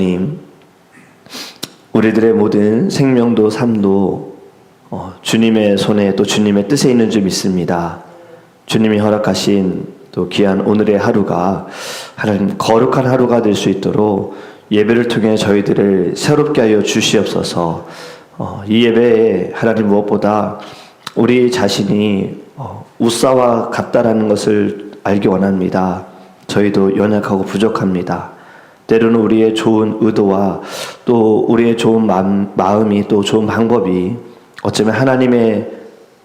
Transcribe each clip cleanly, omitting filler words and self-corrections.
주님, 우리들의 모든 생명도 삶도 주님의 손에 또 주님의 뜻에 있는 줄 믿습니다. 주님이 허락하신 또 귀한 오늘의 하루가 하나님 거룩한 하루가 될 수 있도록 예배를 통해 저희들을 새롭게 하여 주시옵소서. 이 예배에 하나님 무엇보다 우리 자신이 우사와 같다라는 것을 알기 원합니다. 저희도 연약하고 부족합니다. 때로는 우리의 좋은 의도와 또 우리의 좋은 마음이 또 좋은 방법이 어쩌면 하나님의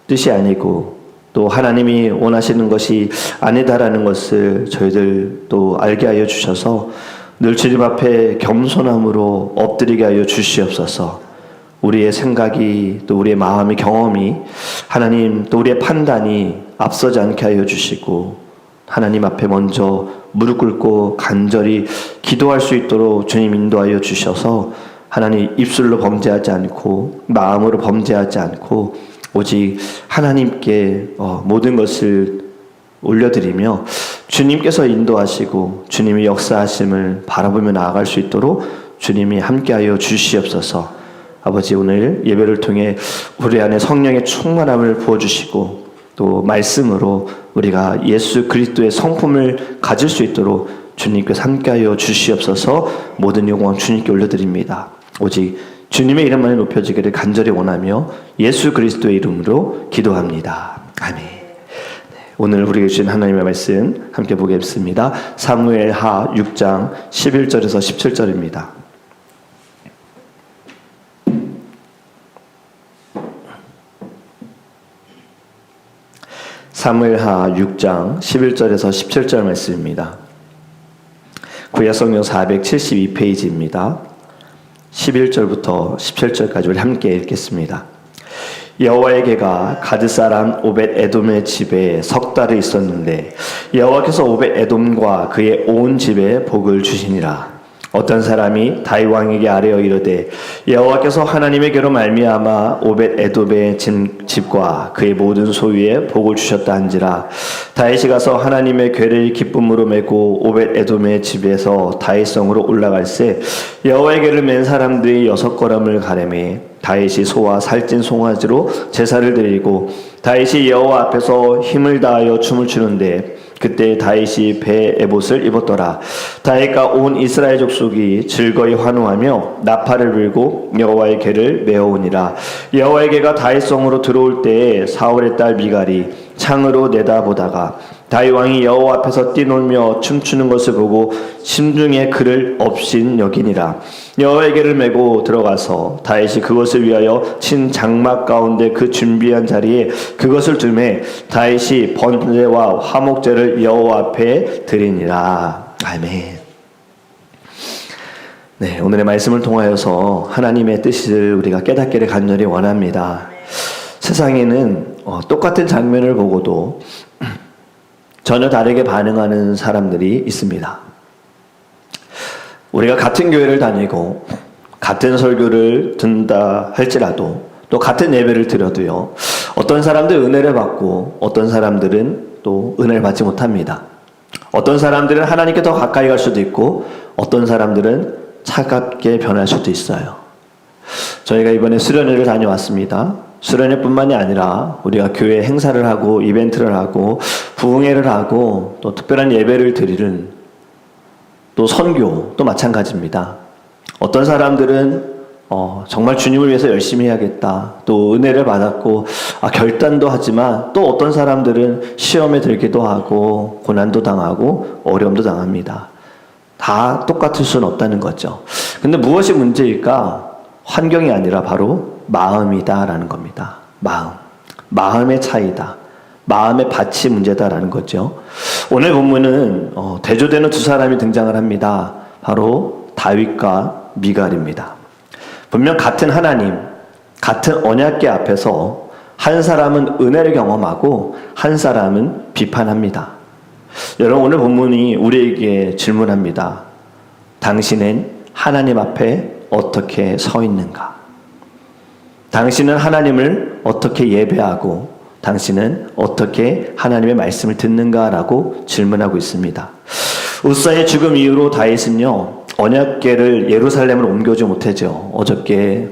뜻이 아니고 또 하나님이 원하시는 것이 아니다라는 것을 저희들 또 알게 하여 주셔서 늘 주님 앞에 겸손함으로 엎드리게 하여 주시옵소서. 우리의 생각이 또 우리의 마음의 경험이 하나님 또 우리의 판단이 앞서지 않게 하여 주시고 하나님 앞에 먼저 무릎 꿇고 간절히 기도할 수 있도록 주님 인도하여 주셔서 하나님 입술로 범죄하지 않고 마음으로 범죄하지 않고 오직 하나님께 모든 것을 올려드리며 주님께서 인도하시고 주님이 역사하심을 바라보며 나아갈 수 있도록 주님이 함께하여 주시옵소서. 아버지, 오늘 예배를 통해 우리 안에 성령의 충만함을 부어주시고 또 말씀으로 우리가 예수 그리스도의 성품을 가질 수 있도록 주님께서 함께하여 주시옵소서. 모든 영광 주님께 올려드립니다. 오직 주님의 이름만이 높여지기를 간절히 원하며 예수 그리스도의 이름으로 기도합니다. 아멘. 오늘 우리에게 주신 하나님의 말씀 함께 보겠습니다. 사무엘하 6장 11절에서 17절입니다. 사무엘하 6장 11절에서 17절 말씀입니다. 구약성경 472페이지입니다. 11절부터 17절까지 우리 함께 읽겠습니다. 여호와의 개가 가드 사람 오벳 에돔의 집에 석 달을 있었는데 여호와께서 오벳 에돔과 그의 온 집에 복을 주시니라. 어떤 사람이 다윗 왕에게 아뢰어 이르되 여호와께서 하나님에게로 말미암아 오벳 에돔의 집과 그의 모든 소유에 복을 주셨다 한지라. 다윗이 가서 하나님의 궤를 기쁨으로 메고 오벳 에돔의 집에서 다윗성으로 올라갈새 여호와의 궤를 맨 사람들이 6걸음을 가르매 다윗이 소와 살찐 송아지로 제사를 드리고 다윗이 여호와 앞에서 힘을 다하여 춤을 추는데 그때 다윗이 배 에봇을 입었더라. 다윗과 온 이스라엘 족속이 즐거이 환호하며 나팔을 불고 여호와의 궤를 메어오니라. 여호와의 궤가 다윗성으로 들어올 때에 사울의 딸 미갈이 창으로 내다보다가 다윗 왕이 여호와 앞에서 뛰놀며 춤추는 것을 보고 심중에 그를 업신 여기니라. 여호와의 궤를 메고 들어가서 다윗이 그것을 위하여 친 장막 가운데 그 준비한 자리에 그것을 두매 다윗이 번제와 화목제를 여호와 앞에 드리니라. 아멘. 네, 오늘의 말씀을 통하여서 하나님의 뜻을 우리가 깨닫기를 간절히 원합니다. 세상에는 똑같은 장면을 보고도 전혀 다르게 반응하는 사람들이 있습니다. 우리가 같은 교회를 다니고 같은 설교를 듣는다 할지라도 또 같은 예배를 드려도요, 어떤 사람들 은혜를 받고 어떤 사람들은 또 은혜를 받지 못합니다. 어떤 사람들은 하나님께 더 가까이 갈 수도 있고 어떤 사람들은 차갑게 변할 수도 있어요. 저희가 이번에 수련회를 다녀왔습니다. 수련회뿐만이 아니라 우리가 교회 행사를 하고 이벤트를 하고 부흥회를 하고 또 특별한 예배를 드리는 또 선교 또 마찬가지입니다. 어떤 사람들은 정말 주님을 위해서 열심히 해야겠다. 또 은혜를 받았고 결단도 하지만 또 어떤 사람들은 시험에 들기도 하고 고난도 당하고 어려움도 당합니다. 다 똑같을 수는 없다는 거죠. 근데 무엇이 문제일까? 환경이 아니라 바로 마음이다라는 겁니다. 마음의 차이다. 마음의 밭이 문제다라는 거죠. 오늘 본문은 대조되는 두 사람이 등장을 합니다. 바로 다윗과 미갈입니다. 분명 같은 하나님, 같은 언약궤 앞에서 한 사람은 은혜를 경험하고 한 사람은 비판합니다. 여러분, 오늘 본문이 우리에게 질문합니다. 당신은 하나님 앞에 어떻게 서 있는가? 당신은 하나님을 어떻게 예배하고 당신은 어떻게 하나님의 말씀을 듣는가라고 질문하고 있습니다. 우사의 죽음 이후로 다윗은요, 언약궤를 예루살렘으로 옮겨오지 못하죠. 어저께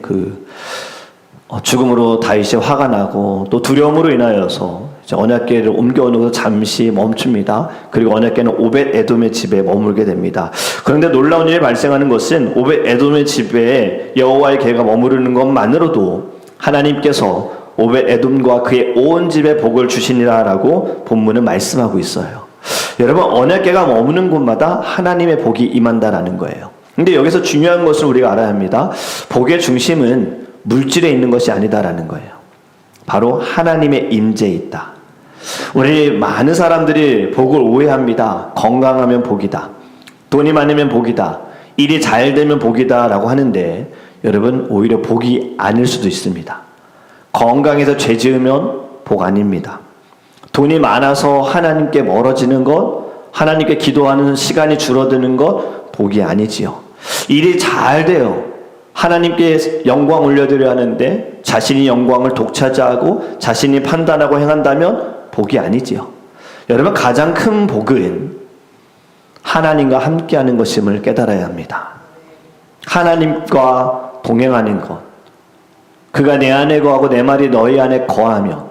죽음으로 다윗이 화가 나고 또 두려움으로 인하여서 언약궤를 옮겨오는 것을 잠시 멈춥니다. 그리고 언약궤는 오벳 에돔의 집에 머물게 됩니다. 그런데 놀라운 일이 발생하는 것은 오벳 에돔의 집에 여호와의 궤가 머무르는 것만으로도 하나님께서 오벳 에돔과 그의 온 집에 복을 주시니라라고 본문은 말씀하고 있어요. 여러분, 언약궤가 머무는 곳마다 하나님의 복이 임한다라는 거예요. 근데 여기서 중요한 것을 우리가 알아야 합니다. 복의 중심은 물질에 있는 것이 아니다라는 거예요. 바로 하나님의 임재에 있다. 우리 많은 사람들이 복을 오해합니다. 건강하면 복이다. 돈이 많으면 복이다. 일이 잘 되면 복이다 라고 하는데, 여러분, 오히려 복이 아닐 수도 있습니다. 건강해서 죄 지으면 복 아닙니다. 돈이 많아서 하나님께 멀어지는 것, 하나님께 기도하는 시간이 줄어드는 것, 복이 아니지요. 일이 잘 돼요. 하나님께 영광 올려드려야 하는데 자신이 영광을 독차지하고 자신이 판단하고 행한다면 복이 아니지요. 여러분, 가장 큰 복은 하나님과 함께하는 것임을 깨달아야 합니다. 하나님과 동행하는 것, 그가 내 안에 거하고 내 말이 너희 안에 거하면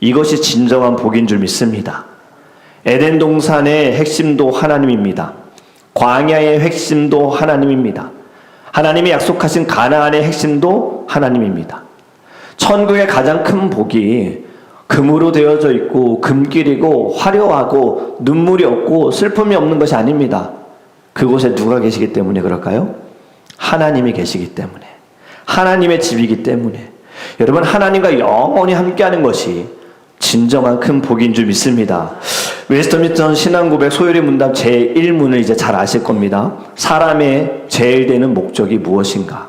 이것이 진정한 복인 줄 믿습니다. 에덴 동산의 핵심도 하나님입니다. 광야의 핵심도 하나님입니다. 하나님이 약속하신 가나안의 핵심도 하나님입니다. 천국의 가장 큰 복이 금으로 되어져 있고 금길이고 화려하고 눈물이 없고 슬픔이 없는 것이 아닙니다. 그곳에 누가 계시기 때문에 그럴까요? 하나님이 계시기 때문에, 하나님의 집이기 때문에. 여러분, 하나님과 영원히 함께하는 것이 진정한 큰 복인 줄 믿습니다. 웨스터민스터 신앙고백 소요리 문답 제1문을 이제 잘 아실 겁니다. 사람의 제일 되는 목적이 무엇인가?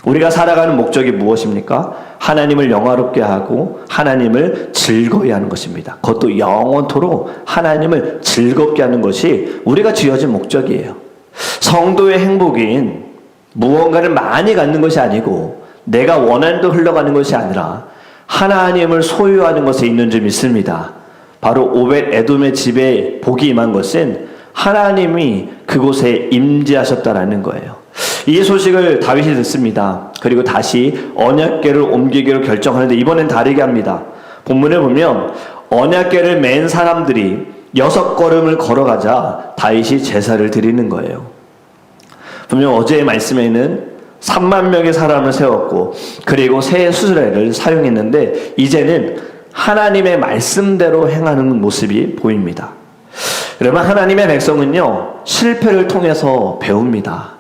우리가 살아가는 목적이 무엇입니까? 하나님을 영화롭게 하고 하나님을 즐거이 하는 것입니다. 그것도 영원토록 하나님을 즐겁게 하는 것이 우리가 지어진 목적이에요. 성도의 행복인 무언가를 많이 갖는 것이 아니고 내가 원하는 대로 흘러가는 것이 아니라 하나님을 소유하는 것에 있는 줄 믿습니다. 바로 오벳 에돔의 집에 복이 임한 것은 하나님이 그곳에 임재하셨다라는 거예요. 이 소식을 다윗이 듣습니다. 그리고 다시 언약궤를 옮기기로 결정하는데 이번엔 다르게 합니다. 본문에 보면 언약궤를 맨 사람들이 6걸음을 걸어가자 다윗이 제사를 드리는 거예요. 분명 어제의 말씀에는 3만 명의 사람을 세웠고 그리고 새 수레를 사용했는데 이제는 하나님의 말씀대로 행하는 모습이 보입니다. 여러분, 하나님의 백성은요, 실패를 통해서 배웁니다.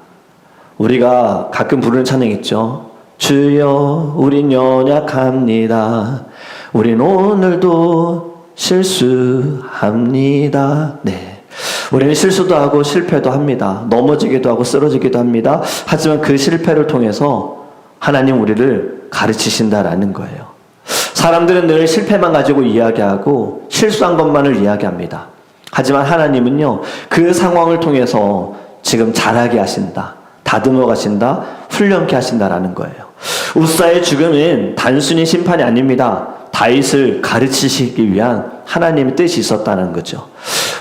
우리가 가끔 부르는 찬양 있죠. 주여 우린 연약합니다. 우린 오늘도 실수합니다. 네, 우리는 실수도 하고 실패도 합니다. 넘어지기도 하고 쓰러지기도 합니다. 하지만 그 실패를 통해서 하나님 우리를 가르치신다라는 거예요. 사람들은 늘 실패만 가지고 이야기하고 실수한 것만을 이야기합니다. 하지만 하나님은요, 그 상황을 통해서 지금 잘하게 하신다, 다듬어 가신다, 훈련케 하신다라는 거예요. 우사의 죽음은 단순히 심판이 아닙니다. 다윗을 가르치시기 위한 하나님의 뜻이 있었다는 거죠.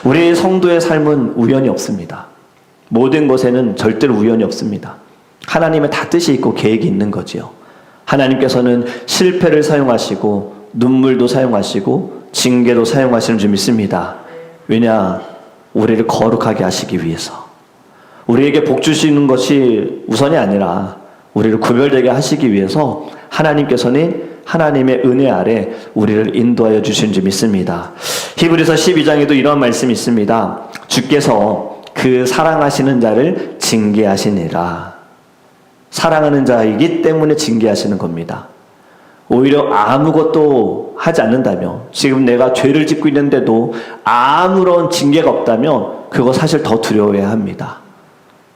우리 성도의 삶은 우연이 없습니다. 모든 것에는 절대로 우연이 없습니다. 하나님의 다 뜻이 있고 계획이 있는 거지요. 하나님께서는 실패를 사용하시고 눈물도 사용하시고 징계도 사용하시는 줄 믿습니다. 왜냐? 우리를 거룩하게 하시기 위해서. 우리에게 복 주시는 것이 우선이 아니라 우리를 구별되게 하시기 위해서 하나님께서는 하나님의 은혜 아래 우리를 인도하여 주신 줄 믿습니다. 히브리서 12장에도 이런 말씀이 있습니다. 주께서 그 사랑하시는 자를 징계하시니라. 사랑하는 자이기 때문에 징계하시는 겁니다. 오히려 아무것도 하지 않는다면, 지금 내가 죄를 짓고 있는데도 아무런 징계가 없다면 그거 사실 더 두려워해야 합니다.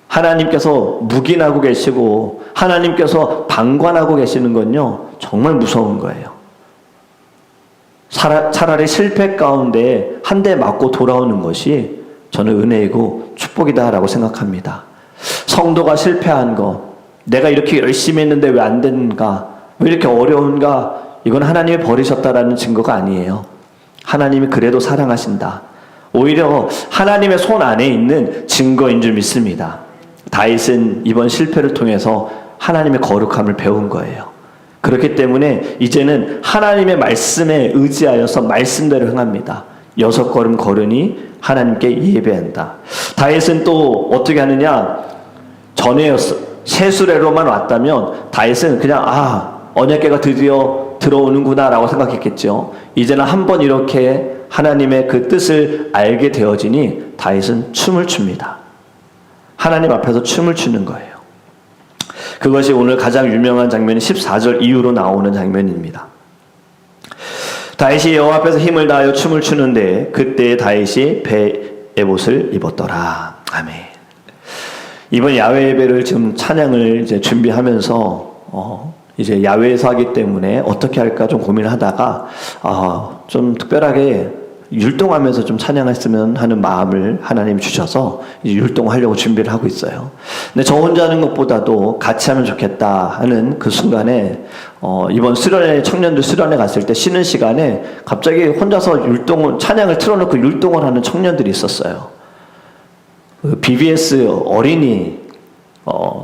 하나님께서 묵인하고 계시고 하나님께서 방관하고 계시는 건요, 정말 무서운 거예요. 차라리 실패 가운데 한 대 맞고 돌아오는 것이 저는 은혜이고 축복이다라고 생각합니다. 성도가 실패한 거, 내가 이렇게 열심히 했는데 왜 안 되는가, 왜 이렇게 어려운가, 이건 하나님이 버리셨다라는 증거가 아니에요. 하나님이 그래도 사랑하신다. 오히려 하나님의 손 안에 있는 증거인 줄 믿습니다. 다윗은 이번 실패를 통해서 하나님의 거룩함을 배운 거예요. 그렇기 때문에 이제는 하나님의 말씀에 의지하여서 말씀대로 행합니다. 6걸음 걸으니 하나님께 예배한다. 다윗은 또 어떻게 하느냐? 전에 세수레로만 왔다면 다윗은 그냥 언약궤가 드디어 들어오는구나 라고 생각했겠죠. 이제는 한번 이렇게 하나님의 그 뜻을 알게 되어지니 다윗은 춤을 춥니다. 하나님 앞에서 춤을 추는 거예요. 그것이 오늘 가장 유명한 장면이 14절 이후로 나오는 장면입니다. 다윗이 여호와 앞에서 힘을 다하여 춤을 추는데 그때 다윗이 베에봇을 입었더라. 아멘. 이번 야외 예배를 지금 찬양을 이제 준비하면서 이제 야외에서 하기 때문에 어떻게 할까 좀 고민을 하다가 좀 특별하게 율동하면서 좀 찬양했으면 하는 마음을 하나님이 주셔서 이제 율동하려고 준비를 하고 있어요. 근데 저 혼자 하는 것보다도 같이 하면 좋겠다 하는 그 순간에 이번 수련회 청년들 수련회 갔을 때 쉬는 시간에 갑자기 혼자서 찬양을 틀어놓고 율동을 하는 청년들이 있었어요. 그 BBS 어린이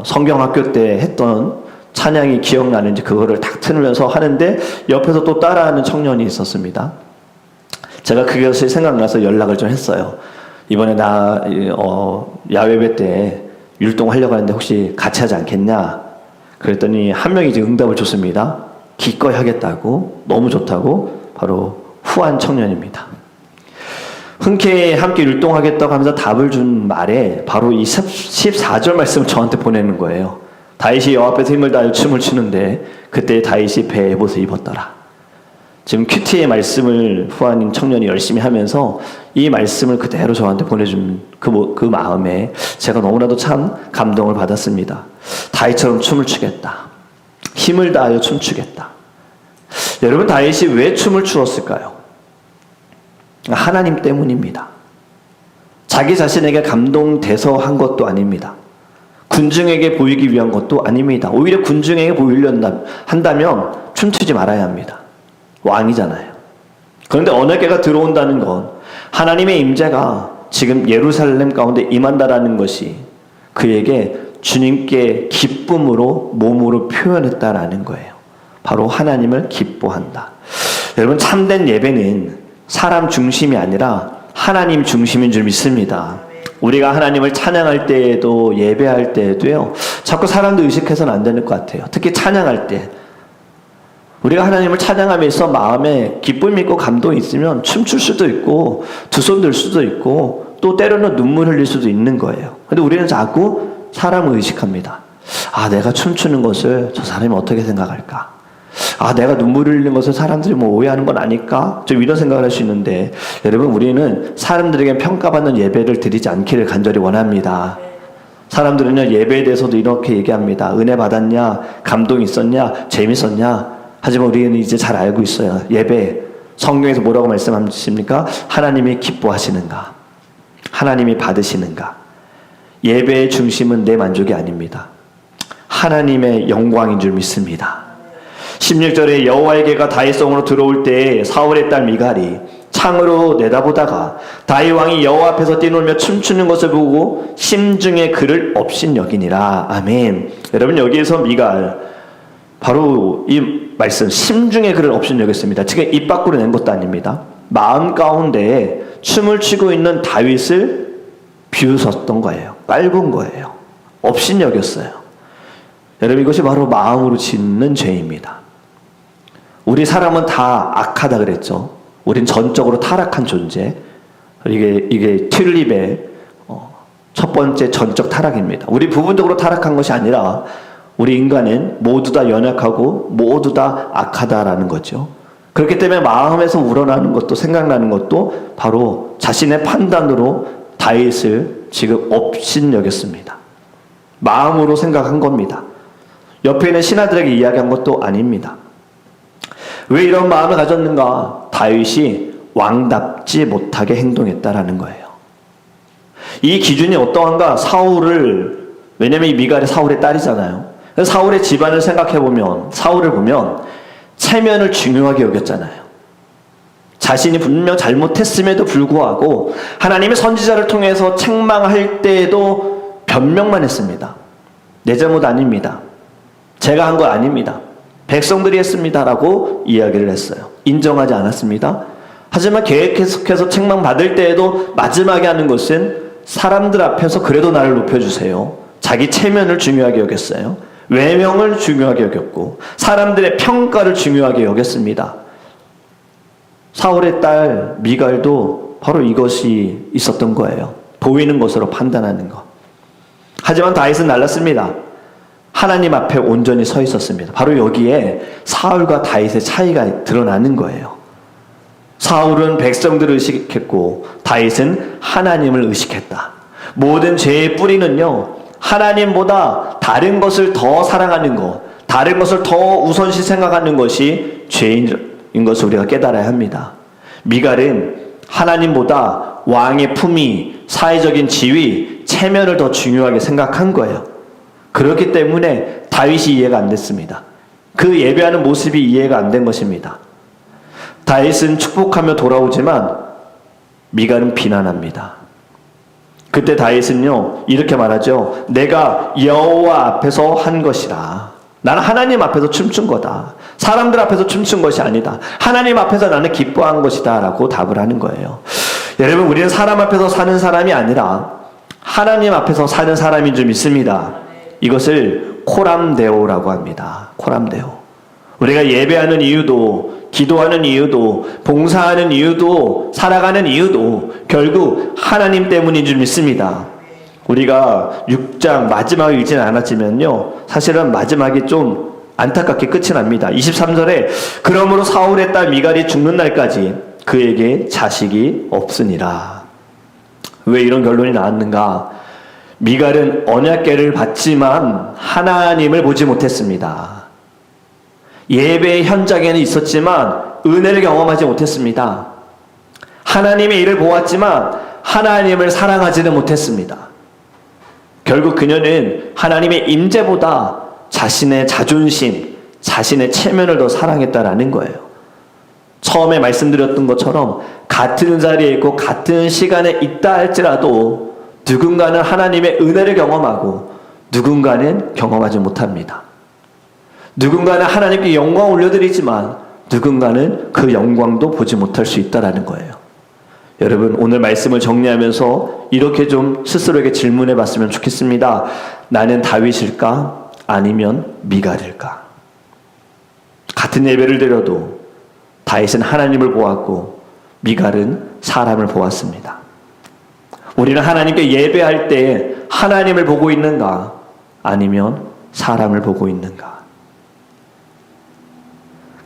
성경학교 때 했던 찬양이 기억나는지 그거를 딱 틀으면서 하는데 옆에서 또 따라하는 청년이 있었습니다. 제가 그것이 생각나서 연락을 좀 했어요. 이번에 야외배 때 율동하려고 하는데 혹시 같이 하지 않겠냐? 그랬더니 한 명이 이제 응답을 줬습니다. 기꺼이 하겠다고, 너무 좋다고. 바로 후한 청년입니다. 흔쾌히 함께 율동하겠다고 하면서 답을 준 말에 바로 이 14절 말씀을 저한테 보내는 거예요. 다윗이 여호와 앞에서 힘을 다하여 춤을 추는데 그때 다윗이 베에봇을 입었더라. 지금 큐티의 말씀을 후한 청년이 열심히 하면서 이 말씀을 그대로 저한테 보내준 그 마음에 제가 너무나도 참 감동을 받았습니다. 다윗처럼 춤을 추겠다. 힘을 다하여 춤추겠다. 여러분, 다윗이 왜 춤을 추었을까요? 하나님 때문입니다. 자기 자신에게 감동돼서 한 것도 아닙니다. 군중에게 보이기 위한 것도 아닙니다. 오히려 군중에게 보이려 한다면 춤추지 말아야 합니다. 왕이잖아요. 그런데 언약궤가 들어온다는 건 하나님의 임재가 지금 예루살렘 가운데 임한다라는 것이 그에게 주님께 기쁨으로 몸으로 표현했다라는 거예요. 바로 하나님을 기뻐한다. 여러분, 참된 예배는 사람 중심이 아니라 하나님 중심인 줄 믿습니다. 우리가 하나님을 찬양할 때에도 예배할 때에도요, 자꾸 사람들 의식해서는 안 되는 것 같아요. 특히 찬양할 때 우리가 하나님을 찬양하면서 마음에 기쁨이 있고 감동이 있으면 춤출 수도 있고 두 손 들 수도 있고 또 때로는 눈물 흘릴 수도 있는 거예요. 근데 우리는 자꾸 사람을 의식합니다. 내가 춤추는 것을 저 사람이 어떻게 생각할까? 내가 눈물 흘리는 것을 사람들이 오해하는 건 아닐까? 좀 이런 생각을 할 수 있는데, 여러분, 우리는 사람들에게 평가받는 예배를 드리지 않기를 간절히 원합니다. 사람들은요, 예배에 대해서도 이렇게 얘기합니다. 은혜 받았냐? 감동 있었냐? 재밌었냐? 하지만 우리는 이제 잘 알고 있어요. 예배, 성경에서 뭐라고 말씀하십니까? 하나님이 기뻐하시는가? 하나님이 받으시는가? 예배의 중심은 내 만족이 아닙니다. 하나님의 영광인 줄 믿습니다. 16절에 여호와의 궤가 다윗성으로 들어올 때 사울의 딸 미갈이 창으로 내다보다가 다윗 왕이 여호와 앞에서 뛰놀며 춤추는 것을 보고 심중에 그를 업신여기니라. 아멘. 여러분, 여기에서 미갈, 바로 이 말씀, 심중에 그를 업신여겼습니다. 지금 입 밖으로 낸 것도 아닙니다. 마음 가운데에 춤을 추고 있는 다윗을 비웃었던 거예요. 깔본 거예요. 업신여겼어요. 여러분, 이것이 바로 마음으로 짓는 죄입니다. 우리 사람은 다 악하다 그랬죠. 우린 전적으로 타락한 존재. 이게 튤립의 첫 번째 전적 타락입니다. 우리 부분적으로 타락한 것이 아니라 우리 인간은 모두 다 연약하고 모두 다 악하다라는 거죠. 그렇기 때문에 마음에서 우러나는 것도 생각나는 것도 바로 자신의 판단으로 다윗을 지금 업신여겼습니다. 마음으로 생각한 겁니다. 옆에 있는 신하들에게 이야기한 것도 아닙니다. 왜 이런 마음을 가졌는가? 다윗이 왕답지 못하게 행동했다라는 거예요. 이 기준이 어떠한가? 왜냐면 이 미갈이 사울의 딸이잖아요. 사울의 집안을 생각해보면, 사울을 보면 체면을 중요하게 여겼잖아요. 자신이 분명 잘못했음에도 불구하고 하나님의 선지자를 통해서 책망할 때에도 변명만 했습니다. 내 잘못 아닙니다. 제가 한 거 아닙니다. 백성들이 했습니다라고 이야기를 했어요. 인정하지 않았습니다. 하지만 계속해서 책망받을 때에도 마지막에 하는 것은 사람들 앞에서 그래도 나를 높여주세요. 자기 체면을 중요하게 여겼어요. 외명을 중요하게 여겼고 사람들의 평가를 중요하게 여겼습니다. 사울의 딸 미갈도 바로 이것이 있었던 거예요. 보이는 것으로 판단하는 것. 하지만 다윗은 달랐습니다. 하나님 앞에 온전히 서 있었습니다. 바로 여기에 사울과 다윗의 차이가 드러나는 거예요. 사울은 백성들을 의식했고 다윗은 하나님을 의식했다. 모든 죄의 뿌리는요, 하나님보다 다른 것을 더 사랑하는 것, 다른 것을 더 우선시 생각하는 것이 죄인 것을 우리가 깨달아야 합니다. 미갈은 하나님보다 왕의 품위, 사회적인 지위, 체면을 더 중요하게 생각한 거예요. 그렇기 때문에 다윗이 이해가 안 됐습니다. 그 예배하는 모습이 이해가 안 된 것입니다. 다윗은 축복하며 돌아오지만 미갈은 비난합니다. 그때 다윗은요 이렇게 말하죠. 내가 여호와 앞에서 한 것이라. 나는 하나님 앞에서 춤춘 거다. 사람들 앞에서 춤춘 것이 아니다. 하나님 앞에서 나는 기뻐한 것이다 라고 답을 하는 거예요. 여러분, 우리는 사람 앞에서 사는 사람이 아니라 하나님 앞에서 사는 사람인 줄 믿습니다. 이것을 코람데오라고 합니다. 코람데오. 우리가 예배하는 이유도, 기도하는 이유도, 봉사하는 이유도, 살아가는 이유도 결국 하나님 때문인 줄 믿습니다. 우리가 6장 마지막을 읽지는 않았지만요, 사실은 마지막이 좀 안타깝게 끝이 납니다. 23절에 그러므로 사울의 딸 미갈이 죽는 날까지 그에게 자식이 없으니라. 왜 이런 결론이 나왔는가? 미갈은 언약궤를 받지만 하나님을 보지 못했습니다. 예배의 현장에는 있었지만 은혜를 경험하지 못했습니다. 하나님의 일을 보았지만 하나님을 사랑하지는 못했습니다. 결국 그녀는 하나님의 임재보다 자신의 자존심, 자신의 체면을 더 사랑했다라는 거예요. 처음에 말씀드렸던 것처럼 같은 자리에 있고 같은 시간에 있다 할지라도 누군가는 하나님의 은혜를 경험하고 누군가는 경험하지 못합니다. 누군가는 하나님께 영광 올려드리지만 누군가는 그 영광도 보지 못할 수 있다라는 거예요. 여러분, 오늘 말씀을 정리하면서 이렇게 좀 스스로에게 질문해 봤으면 좋겠습니다. 나는 다윗일까? 아니면 미갈일까? 같은 예배를 드려도 다윗은 하나님을 보았고 미갈은 사람을 보았습니다. 우리는 하나님께 예배할 때 하나님을 보고 있는가? 아니면 사람을 보고 있는가?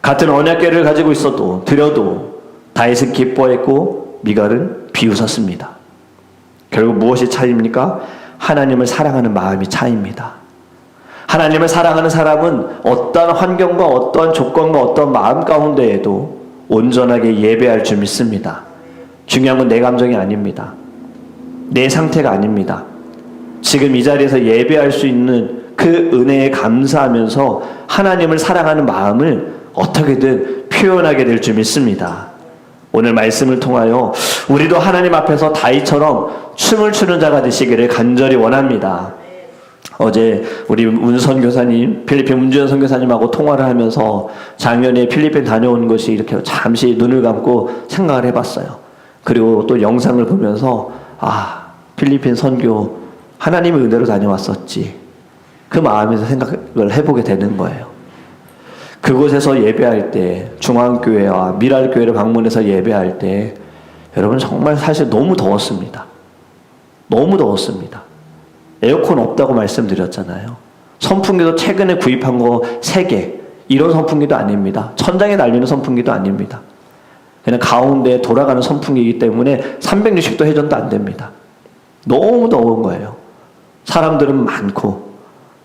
같은 언약궤를 가지고 있어도 드려도 다윗은 기뻐했고 미갈은 비웃었습니다. 결국 무엇이 차이입니까? 하나님을 사랑하는 마음이 차이입니다. 하나님을 사랑하는 사람은 어떠한 환경과 어떠한 조건과 어떠한 마음 가운데에도 온전하게 예배할 줄 믿습니다. 중요한 건 내 감정이 아닙니다. 내 상태가 아닙니다. 지금 이 자리에서 예배할 수 있는 그 은혜에 감사하면서 하나님을 사랑하는 마음을 어떻게든 표현하게 될 줄 믿습니다. 오늘 말씀을 통하여 우리도 하나님 앞에서 다윗처럼 춤을 추는 자가 되시기를 간절히 원합니다. 어제 우리 문 선교사님, 필리핀 문주현 선교사님하고 통화를 하면서 작년에 필리핀 다녀온 것이 이렇게 잠시 눈을 감고 생각을 해봤어요. 그리고 또 영상을 보면서 필리핀 선교 하나님의 은혜로 다녀왔었지. 그 마음에서 생각을 해보게 되는 거예요. 그곳에서 예배할 때, 중앙교회와 미랄교회를 방문해서 예배할 때 여러분 정말 사실 너무 더웠습니다. 너무 더웠습니다. 에어컨 없다고 말씀드렸잖아요. 선풍기도 최근에 구입한 거 3개, 이런 선풍기도 아닙니다. 천장에 달리는 선풍기도 아닙니다. 그냥 가운데 돌아가는 선풍기이기 때문에 360도 회전도 안 됩니다. 너무 더운 거예요. 사람들은 많고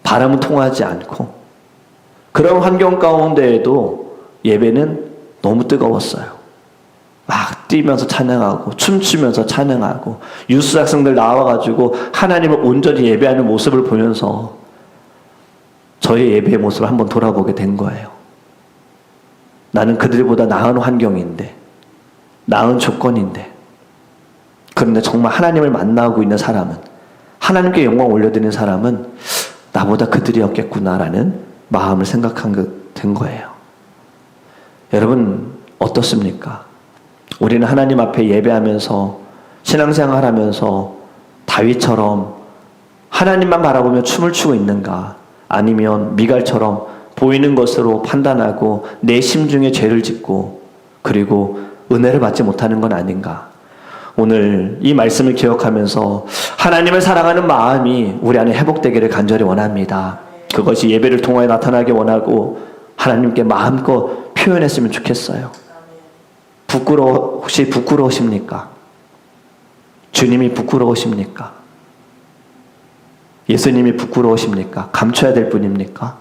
바람은 통하지 않고 그런 환경 가운데에도 예배는 너무 뜨거웠어요. 막 뛰면서 찬양하고 춤추면서 찬양하고 유스 학생들 나와가지고 하나님을 온전히 예배하는 모습을 보면서 저의 예배의 모습을 한번 돌아보게 된 거예요. 나는 그들보다 나은 환경인데, 나은 조건인데, 그런데 정말 하나님을 만나고 있는 사람은, 하나님께 영광 올려드리는 사람은 나보다 그들이었겠구나라는 마음을 생각한 된 거예요. 여러분 어떻습니까? 우리는 하나님 앞에 예배하면서 신앙생활하면서 다윗처럼 하나님만 바라보며 춤을 추고 있는가? 아니면 미갈처럼 보이는 것으로 판단하고 내 심중에 죄를 짓고 그리고 은혜를 받지 못하는 건 아닌가? 오늘 이 말씀을 기억하면서 하나님을 사랑하는 마음이 우리 안에 회복되기를 간절히 원합니다. 그것이 예배를 통하여 나타나기 원하고 하나님께 마음껏 표현했으면 좋겠어요. 혹시 부끄러우십니까? 주님이 부끄러우십니까? 예수님이 부끄러우십니까? 감춰야 될 분입니까?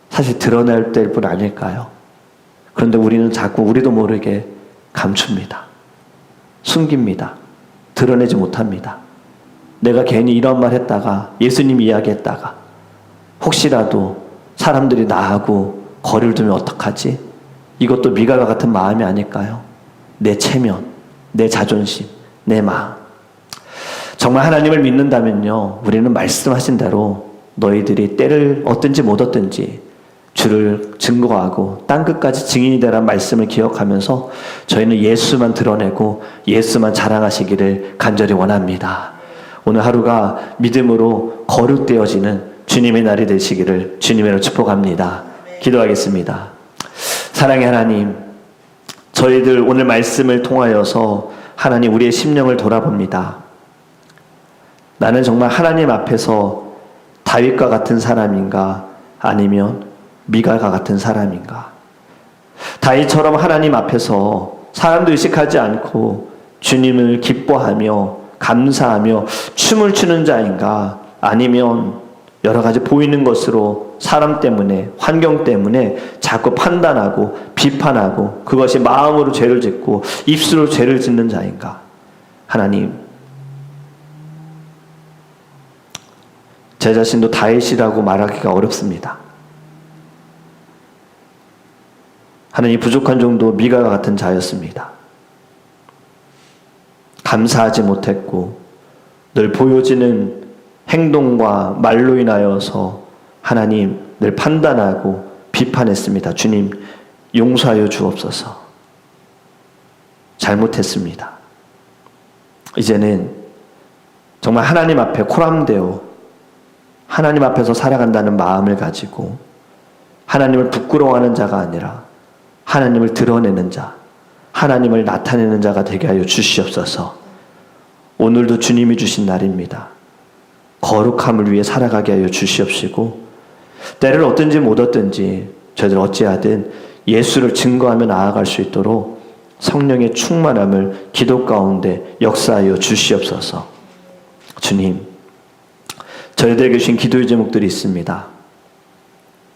사실 드러낼 될 분 아닐까요? 그런데 우리는 자꾸 우리도 모르게 감춥니다. 숨깁니다. 드러내지 못합니다. 내가 괜히 이런 말 했다가 예수님 이야기했다가 혹시라도 사람들이 나하고 거리를 두면 어떡하지? 이것도 미갈과 같은 마음이 아닐까요? 내 체면, 내 자존심, 내 마음. 정말 하나님을 믿는다면요, 우리는 말씀하신 대로 너희들이 때를 얻든지 못 얻든지 주를 증거하고 땅끝까지 증인이 되라는 말씀을 기억하면서 저희는 예수만 드러내고 예수만 자랑하시기를 간절히 원합니다. 오늘 하루가 믿음으로 거룩되어지는 주님의 날이 되시기를 주님으로 축복합니다. 기도하겠습니다. 사랑의 하나님, 저희들 오늘 말씀을 통하여서 하나님 우리의 심령을 돌아봅니다. 나는 정말 하나님 앞에서 다윗과 같은 사람인가 아니면 미갈과 같은 사람인가? 다윗처럼 하나님 앞에서 사람도 의식하지 않고 주님을 기뻐하며 감사하며 춤을 추는 자인가? 아니면 여러 가지 보이는 것으로 사람 때문에 환경 때문에 자꾸 판단하고 비판하고 그것이 마음으로 죄를 짓고 입술로 죄를 짓는 자인가? 하나님, 제 자신도 다윗이라고 말하기가 어렵습니다. 하나님, 부족한 정도 미갈과 같은 자였습니다. 감사하지 못했고 늘 보여지는 행동과 말로 인하여서 하나님 늘 판단하고 비판했습니다. 주님, 용서하여 주옵소서. 잘못했습니다. 이제는 정말 하나님 앞에 코람되어 하나님 앞에서 살아간다는 마음을 가지고 하나님을 부끄러워하는 자가 아니라 하나님을 드러내는 자, 하나님을 나타내는 자가 되게 하여 주시옵소서. 오늘도 주님이 주신 날입니다. 거룩함을 위해 살아가게 하여 주시옵시고 때를 얻든지 못 얻든지 저희들 어찌하든 예수를 증거하며 나아갈 수 있도록 성령의 충만함을 기도 가운데 역사하여 주시옵소서. 주님, 저희들에게 주신 기도의 제목들이 있습니다.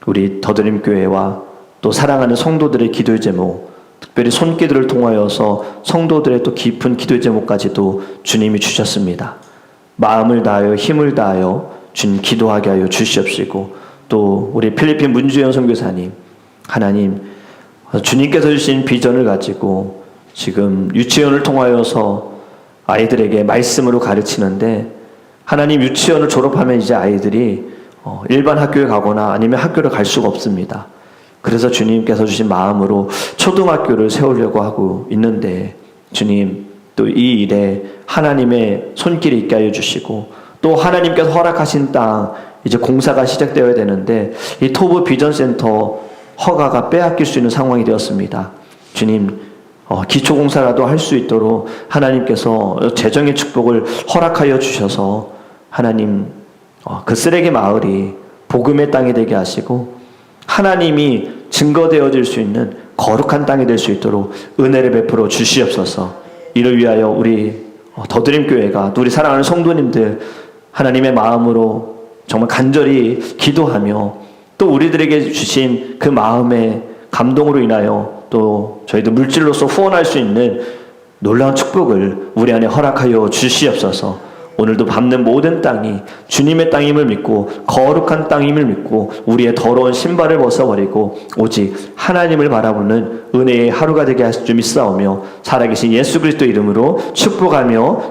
우리 더드림교회와 또 사랑하는 성도들의 기도의 제목, 특별히 손기도를 통하여서 성도들의 또 깊은 기도의 제목까지도 주님이 주셨습니다. 마음을 다하여 힘을 다하여 주님 기도하게 하여 주시옵시고 또 우리 필리핀 문주현 선교사님, 하나님 주님께서 주신 비전을 가지고 지금 유치원을 통하여서 아이들에게 말씀으로 가르치는데 하나님 유치원을 졸업하면 이제 아이들이 일반 학교에 가거나 아니면 학교를 갈 수가 없습니다. 그래서 주님께서 주신 마음으로 초등학교를 세우려고 하고 있는데 주님 또 이 일에 하나님의 손길이 있게 하여 주시고 또 하나님께서 허락하신 땅 이제 공사가 시작되어야 되는데 이 토부 비전센터 허가가 빼앗길 수 있는 상황이 되었습니다. 주님 기초공사라도 할 수 있도록 하나님께서 재정의 축복을 허락하여 주셔서 하나님 그 쓰레기 마을이 복음의 땅이 되게 하시고 하나님이 증거되어질 수 있는 거룩한 땅이 될 수 있도록 은혜를 베풀어 주시옵소서. 이를 위하여 우리 더드림교회가 또 우리 사랑하는 성도님들 하나님의 마음으로 정말 간절히 기도하며 또 우리들에게 주신 그 마음의 감동으로 인하여 또 저희도 물질로서 후원할 수 있는 놀라운 축복을 우리 안에 허락하여 주시옵소서. 오늘도 밟는 모든 땅이 주님의 땅임을 믿고 거룩한 땅임을 믿고 우리의 더러운 신발을 벗어버리고 오직 하나님을 바라보는 은혜의 하루가 되게 하실 줄 믿사오며 살아계신 예수 그리스도 이름으로 축복하며